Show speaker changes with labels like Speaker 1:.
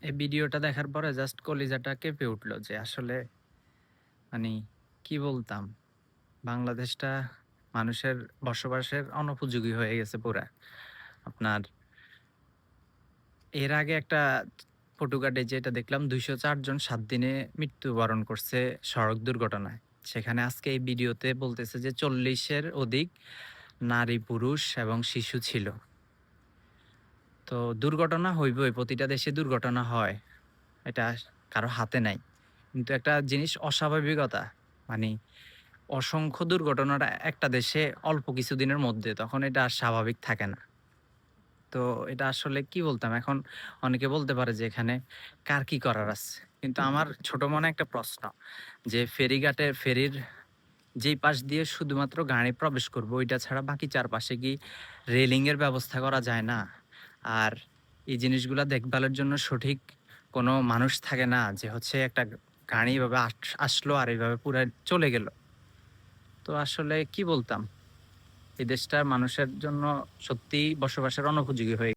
Speaker 1: এই ভিডিওটা দেখার পরে জাস্ট কলিজাটা কেঁপে উঠলো যে আসলে মানে কি বলতাম? বাংলাদেশটা মানুষের বসবাসের অনুপযোগী হয়ে গেছে পুরা। আপনার এর আগে একটা পটুকাটে যেটা দেখলাম ২০৪ জন ৭ দিনে মৃত্যুবরণ করছে সড়ক দুর্ঘটনায়। সেখানে আজকে এই ভিডিওতে বলতেছে যে ৪০ এর অধিক নারী, পুরুষ এবং শিশু ছিল। তো দুর্ঘটনা হইবই, প্রতিটা দেশে দুর্ঘটনা হয়। এটা কারো হাতে নাই। কিন্তু একটা জিনিস অস্বাভাবিকতা, মানে অসংখ্য দুর্ঘটনাটা একটা দেশে অল্প কিছুদিনের মধ্যে, তখন এটা আর স্বাভাবিক থাকে না। তো এটা আসলে কি বলতাম? এখন অনেকে বলতে পারে যে এখানে কার কি করার আছে? কিন্তু আমার ছোট মনে একটা প্রশ্ন যে ফেরির যেই পাশ দিয়ে শুধুমাত্র গাড়ি প্রবেশ করবে ওইটা ছাড়া বাকি চারপাশে কি রেলিং এর ব্যবস্থা করা যায় না? আর এই জিনিসগুলা দেখভালের জন্য সঠিক কোনো মানুষ থাকে না যে হচ্ছে একটা গাড়ি এভাবে আসলো আর এভাবে পুরা চলে গেল। তো আসলে কি বলতাম? এই দেশটা মানুষের জন্য সত্যিই বসবাসের অনুপযোগী হয়ে